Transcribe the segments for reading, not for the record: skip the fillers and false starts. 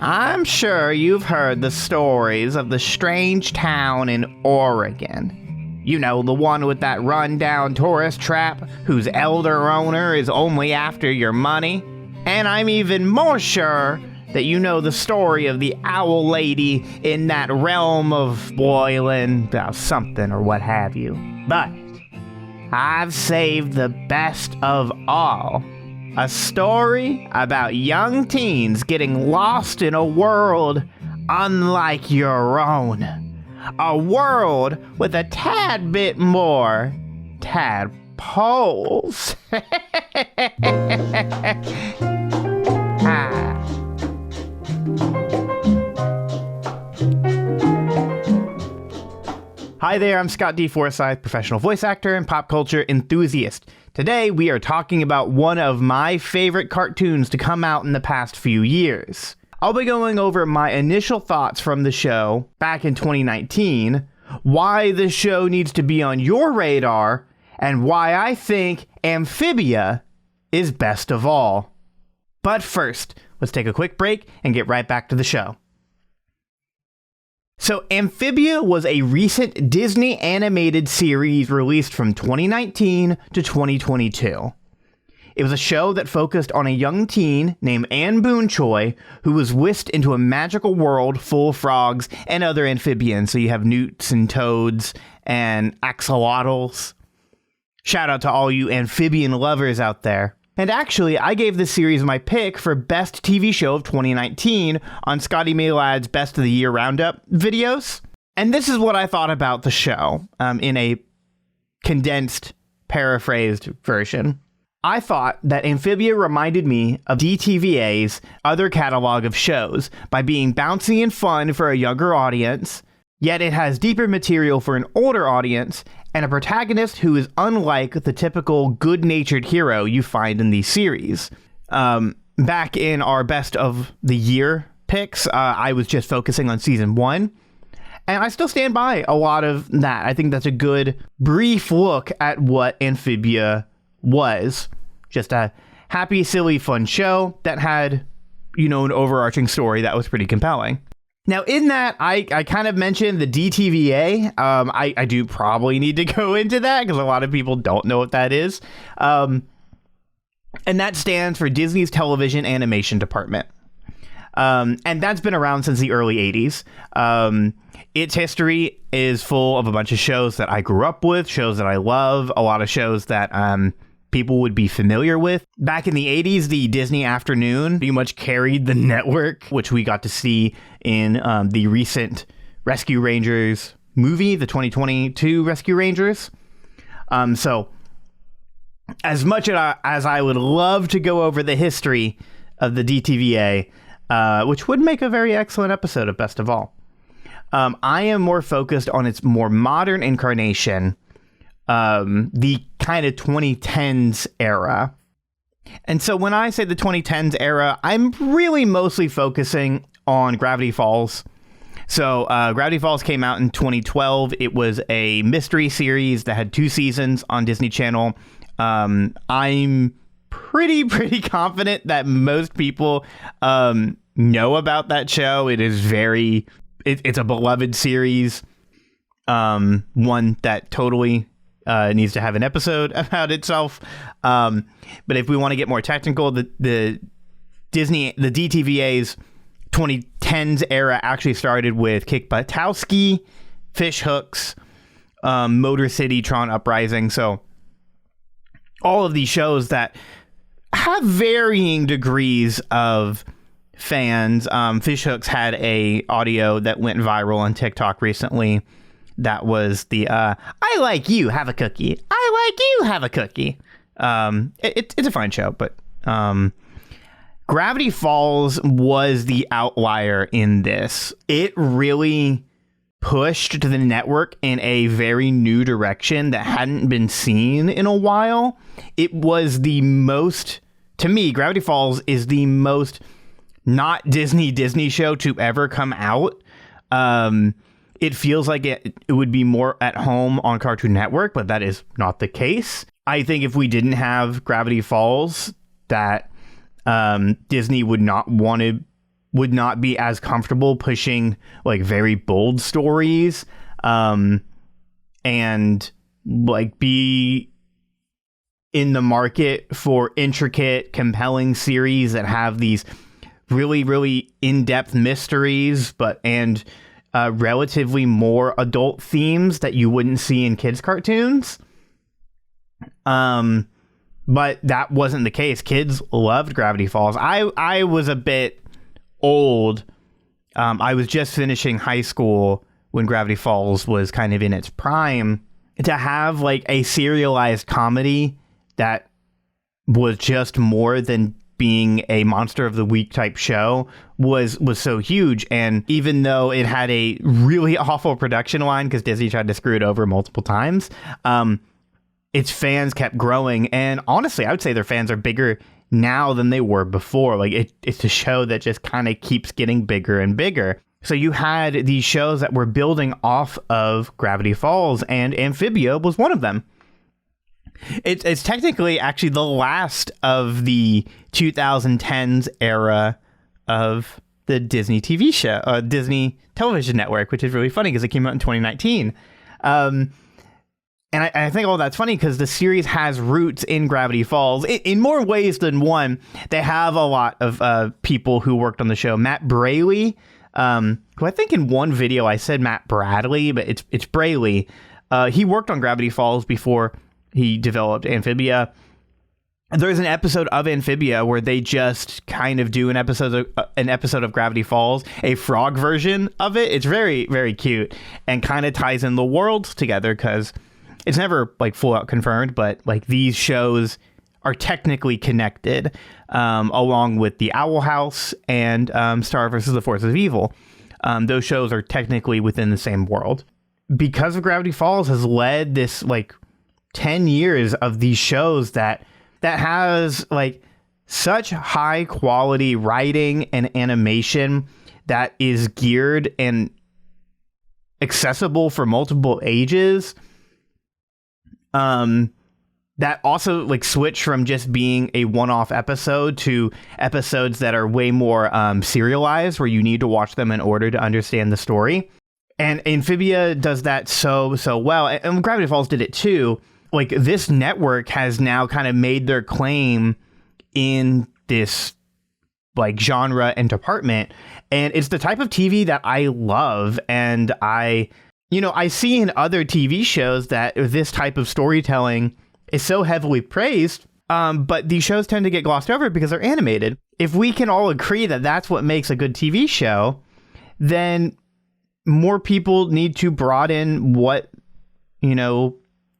I'm sure you've heard the stories of the strange town in Oregon. You know, the one with that rundown tourist trap whose elder owner is only after your money. And I'm even more sure that you know the story of the owl lady in that realm of boiling something or what have you. But I've saved the best of all. A story about young teens getting lost in a world unlike your own. A world with a tad bit more tadpoles. Hi there, I'm Scott D. Forsyth, professional voice actor and pop culture enthusiast. Today, we are talking about one of my favorite cartoons to come out in the past few years. I'll be going over my initial thoughts from the show back in 2019, why the show needs to be on your radar, and why I think Amphibia is best of all. But first, let's take a quick break and get right back to the show. So, Amphibia was a recent Disney animated series released from 2019 to 2022. It was a show that focused on a young teen named Anne Boone Choi who was whisked into a magical world full of frogs and other amphibians. So you have newts and toads and axolotls. Shout out to all you amphibian lovers out there. And actually, I gave this series my pick for Best TV Show of 2019 on ScottyMeLad's Best of the Year Roundup videos. And this is what I thought about the show in a condensed, paraphrased version. I thought that Amphibia reminded me of DTVA's other catalog of shows by being bouncy and fun for a younger audience, yet it has deeper material for an older audience and a protagonist who is unlike the typical good-natured hero you find in these series. Back in our Best of the Year picks, I was just focusing on Season 1, and I still stand by a lot of that. I think that's a good, brief look at what Amphibia was. Just a happy, silly, fun show that had, an overarching story that was pretty compelling. Now, in that, I kind of mentioned the DTVA. I do probably need to go into that because a lot of people don't know what that is. And that stands for Disney's Television Animation Department. And that's been around since the early 80s. Its history is full of a bunch of shows that I grew up with, shows that I love, a lot of shows that people would be familiar with. Back in the 80s, the Disney Afternoon pretty much carried the network, which we got to see in the recent Rescue Rangers movie, the 2022 Rescue Rangers. So as much as I would love to go over the history of the DTVA, which would make a very excellent episode of Best of All, I am more focused on its more modern incarnation, the kind of 2010s era. And so when I say the 2010s era, I'm really mostly focusing on Gravity Falls. So Gravity Falls came out in 2012. It was a mystery series that had 2 seasons on Disney Channel. I'm pretty confident that most people know about that show. It is it's a beloved series. One that totally needs to have an episode about itself. But if we want to get more technical, the DTVA's 2010s era actually started with Kick Buttowski, Fish Hooks, Motor City, Tron Uprising. So all of these shows that have varying degrees of fans. Fish Hooks had a audio that went viral on TikTok recently. That was the, I like you, have a cookie. I like you, have a cookie. It's a fine show, but Gravity Falls was the outlier in this. It really pushed the network in a very new direction that hadn't been seen in a while. It was the most, to me, Gravity Falls is the most not Disney show to ever come out. It feels like it would be more at home on Cartoon Network, but that is not the case. I think if we didn't have Gravity Falls, that Disney would not want to would not be as comfortable pushing like very bold stories, and like be in the market for intricate, compelling series that have these really, really in-depth mysteries, and relatively more adult themes that you wouldn't see in kids' cartoons. But that wasn't the case. Kids loved Gravity Falls. I was a bit old. I was just finishing high school when Gravity Falls was kind of in its prime. To have like a serialized comedy that was just more than being a Monster of the Week type show was so huge. And even though it had a really awful production line because Disney tried to screw it over multiple times, its fans kept growing. And honestly, I would say their fans are bigger now than they were before. Like it's a show that just kind of keeps getting bigger and bigger. So you had these shows that were building off of Gravity Falls, and Amphibia was one of them. It's technically actually the last of the 2010s era of the Disney TV show, Disney television network, which is really funny because it came out in 2019. And I think all that's funny because the series has roots in Gravity Falls in more ways than one. They have a lot of people who worked on the show. Matt Braley, who I think in one video I said Matt Bradley, but it's Braley. He worked on Gravity Falls before he developed Amphibia. There's an episode of Amphibia where they just kind of do an episode of Gravity Falls, a frog version of it. It's very, very cute and kind of ties in the worlds together because it's never like full out confirmed, but like these shows are technically connected, along with the Owl House and Star vs. the Forces of Evil. Those shows are technically within the same world. Because of Gravity Falls has led this like 10 years of these shows that has like such high quality writing and animation that is geared and accessible for multiple ages. That also like switch from just being a one-off episode to episodes that are way more serialized, where you need to watch them in order to understand the story. And Amphibia does that so well. And Gravity Falls did it too. Like this network has now kind of made their claim in this like genre and department. And it's the type of TV that I love. And I see in other TV shows that this type of storytelling is so heavily praised, but these shows tend to get glossed over because they're animated. If we can all agree that that's what makes a good TV show, then more people need to broaden what,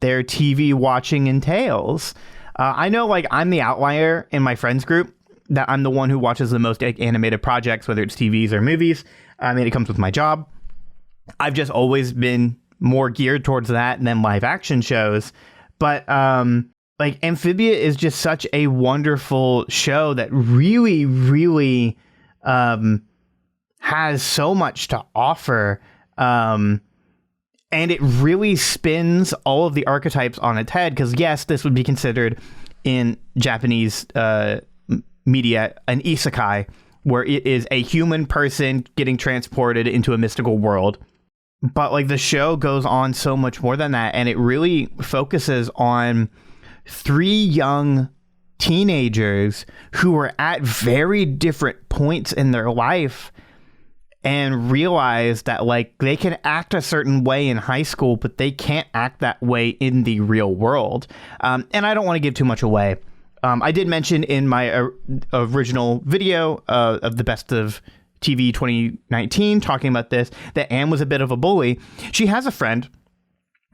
their TV watching entails. I know like I'm the outlier in my friends group, that I'm the one who watches the most animated projects, whether it's TVs or movies. I mean, it comes with my job. I've just always been more geared towards that than live action shows. But like Amphibia is just such a wonderful show that really, really has so much to offer. And it really spins all of the archetypes on its head. Because yes, this would be considered in Japanese media an isekai, where it is a human person getting transported into a mystical world. But like the show goes on so much more than that, and it really focuses on 3 young teenagers who are at very different points in their life and realize that like they can act a certain way in high school, but they can't act that way in the real world. And I don't want to give too much away. I did mention in my original video of the best of TV 2019 talking about this, that Anne was a bit of a bully. She has a friend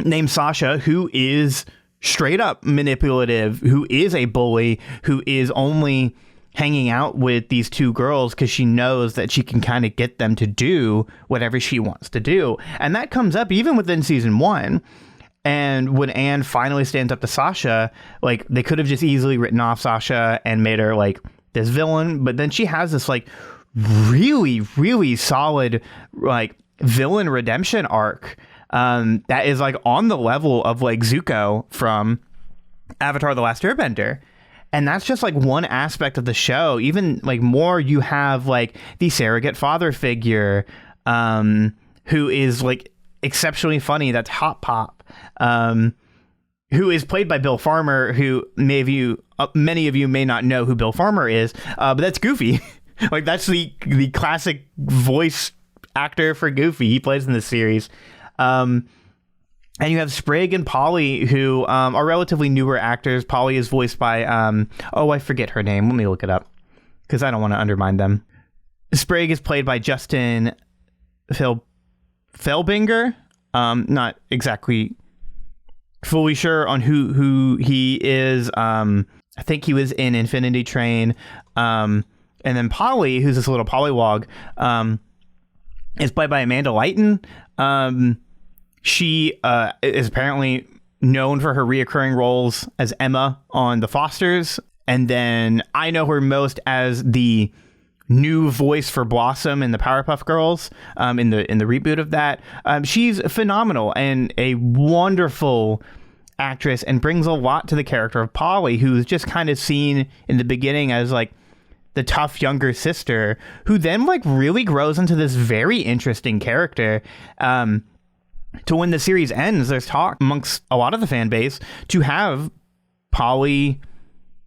named Sasha who is straight up manipulative, who is a bully, who is only hanging out with these 2 girls because she knows that she can kind of get them to do whatever she wants to do. And that comes up even within season 1. And when Anne finally stands up to Sasha, like they could have just easily written off Sasha and made her like this villain, but then she has this like really, really solid like villain redemption arc that is like on the level of like Zuko from Avatar: The Last Airbender. And that's just like one aspect of the show. Even like more, you have like the surrogate father figure, who is like exceptionally funny. That's Hot Pop, who is played by Bill Farmer, who many of you may not know who Bill Farmer is, but that's Goofy. Like that's the classic voice actor for Goofy. He plays in this series. And you have Sprig and Polly, who are relatively newer actors. Polly is voiced by, I forget her name. Let me look it up because I don't want to undermine them. Sprig is played by Justin Felbinger. Not exactly fully sure on who he is. I think he was in Infinity Train. And then Polly, who's this little pollywog, is played by Amanda Leighton. She is apparently known for her reoccurring roles as Emma on The Fosters. And then I know her most as the new voice for Blossom in the Powerpuff Girls, in the reboot of that. She's phenomenal and a wonderful actress and brings a lot to the character of Polly, who's just kind of seen in the beginning as like the tough younger sister, who then like really grows into this very interesting character. To when the series ends, there's talk amongst a lot of the fan base to have Polly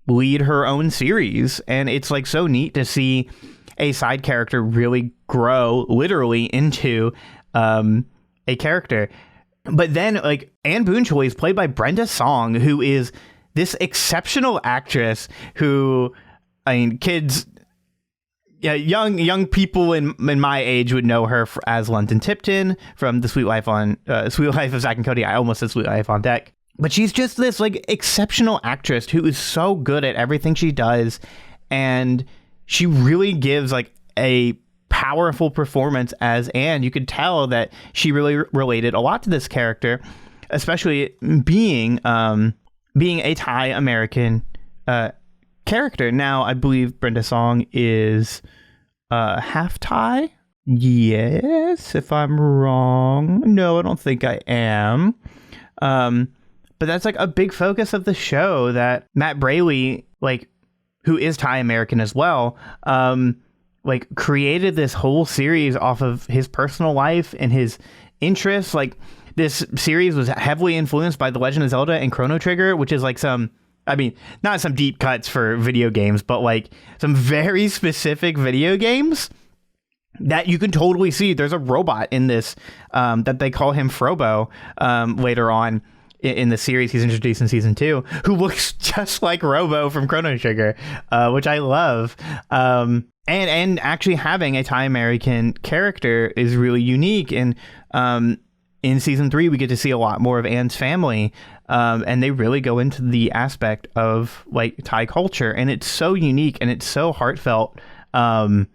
lead her own series. And it's like so neat to see a side character really grow literally into a character. But then like Anne Boonchoi is played by Brenda Song, who is this exceptional actress who, I mean, kids... Yeah, young people in my age would know her as London Tipton from The Sweet Life of Zack and Cody. I almost said Sweet Life on Deck. But she's just this like exceptional actress who is so good at everything she does. And she really gives like a powerful performance as Anne. You could tell that she really related a lot to this character, especially being a Thai American character. Now, I believe Brenda Song is half Thai. Yes, if I'm wrong. No, I don't think I am. But that's like a big focus of the show, that Matt Braley, like, who is Thai American as well, like created this whole series off of his personal life and his interests. Like, this series was heavily influenced by The Legend of Zelda and Chrono Trigger, which is like not some deep cuts for video games, but like some very specific video games that you can totally see. There's a robot in this that they call him Frobo later on in the series. He's introduced in season 2, who looks just like Robo from Chrono Trigger, which I love. And actually having a Thai American character is really unique. And in season 3, we get to see a lot more of Anne's family. And they really go into the aspect of like Thai culture, and it's so unique and it's so heartfelt. A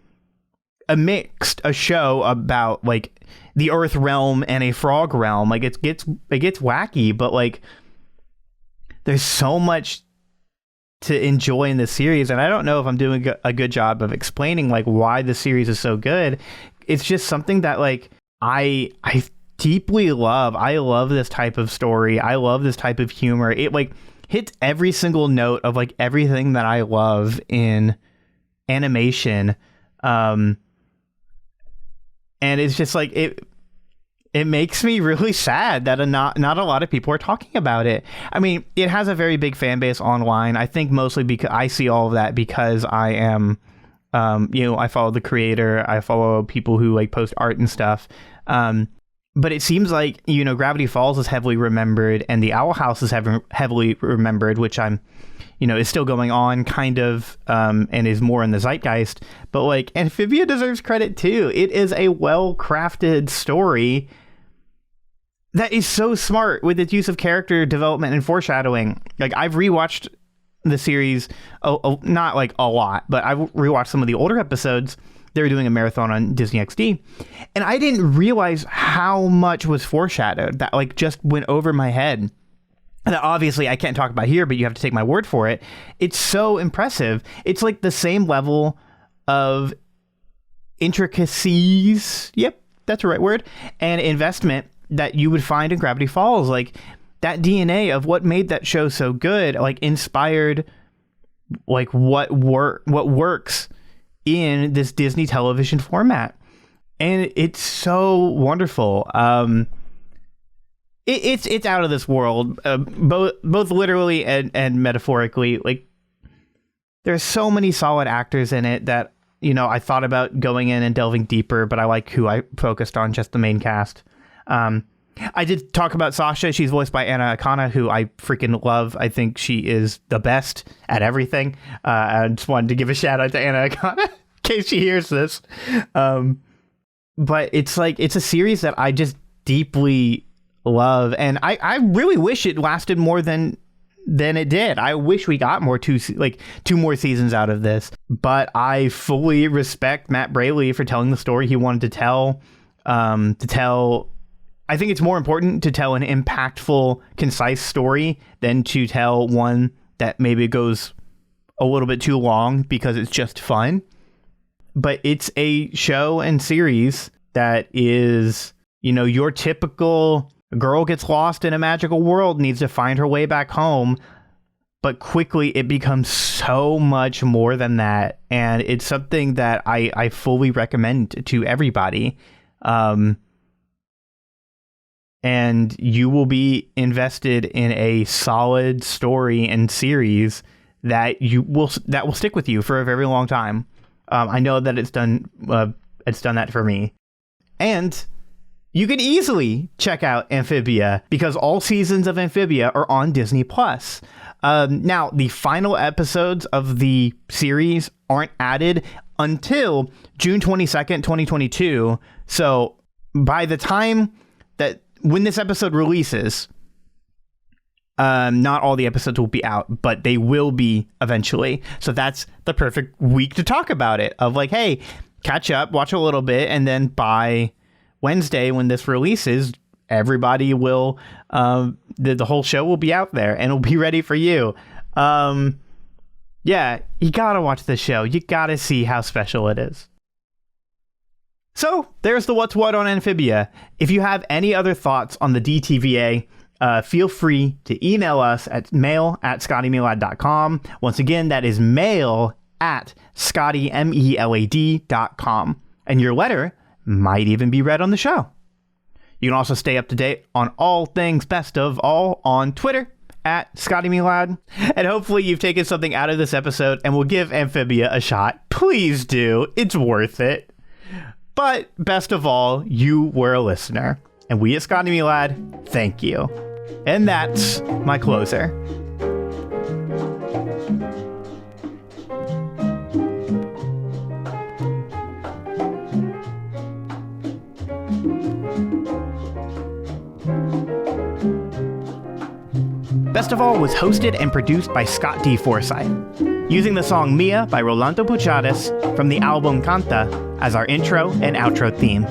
show about like the Earth realm and a frog realm. Like it gets wacky, but like there's so much to enjoy in this series. And I don't know if I'm doing a good job of explaining like why the series is so good. It's just something that like I deeply love. I love this type of story. I love this type of humor. It like hits every single note of like everything that I love in animation. And it's just like it makes me really sad that not a lot of people are talking about it. I mean, it has a very big fan base online. I think mostly because I see all of that because I am I follow the creator. I follow people who like post art and stuff. But it seems like, Gravity Falls is heavily remembered and The Owl House is heavily remembered, which is still going on kind of, and is more in the zeitgeist. But like Amphibia deserves credit too. It is a well-crafted story that is so smart with its use of character development and foreshadowing. Like, I've rewatched the series, not like a lot, but I've rewatched some of the older episodes. They were doing a marathon on Disney XD, and I didn't realize how much was foreshadowed that like just went over my head. That obviously I can't talk about here, but you have to take my word for it. It's so impressive. It's like the same level of intricacies. Yep, that's the right word. And investment that you would find in Gravity Falls. Like, that DNA of what made that show so good, like, inspired like what works in this Disney television format. And it's so wonderful. It's out of this world, both literally and metaphorically. Like, there's so many solid actors in it that, you know, I thought about going in and delving deeper, but I like who I focused on, just the main cast. I did talk about Sasha. She's voiced by Anna Akana, who I freaking love. I think she is the best at everything. I just wanted to give a shout out to Anna Akana in case she hears this. But it's a series that I just deeply love, and I really wish it lasted more than it did. I wish we got two more seasons out of this, but I fully respect Matt Braley for telling the story he wanted to tell. I think it's more important to tell an impactful, concise story than to tell one that maybe goes a little bit too long because it's just fun. But it's a show and series that is, you know, your typical girl gets lost in a magical world, needs to find her way back home, but quickly it becomes so much more than that. And it's something that I fully recommend to everybody. And you will be invested in a solid story and series that will stick with you for a very long time. I know that it's done that for me. And you can easily check out Amphibia because all seasons of Amphibia are on Disney Plus. Now, the final episodes of the series aren't added until June 22nd, 2022. So by the time when this episode releases, not all the episodes will be out, but they will be eventually. So that's the perfect week to talk about it, of like, hey, catch up, watch a little bit, and then by Wednesday when this releases, everybody will, the whole show will be out there and it'll be ready for you. Yeah, you gotta watch this show. You gotta see how special it is. So there's the what's what on Amphibia. If you have any other thoughts on the DTVA, feel free to email us at mail@ScottyMeLad.com. Once again, that is mail@ScottyMeLad.com. And your letter might even be read on the show. You can also stay up to date on all things best of all on Twitter @ScottyMeLad. And hopefully you've taken something out of this episode and will give Amphibia a shot. Please do. It's worth it. But best of all, you were a listener. And we at ScottyMeLad, thank you. And that's my closer. Best of All was hosted and produced by Scott D. Forsythe, using the song Mia by Rolando Puchades from the album Canta as our intro and outro theme.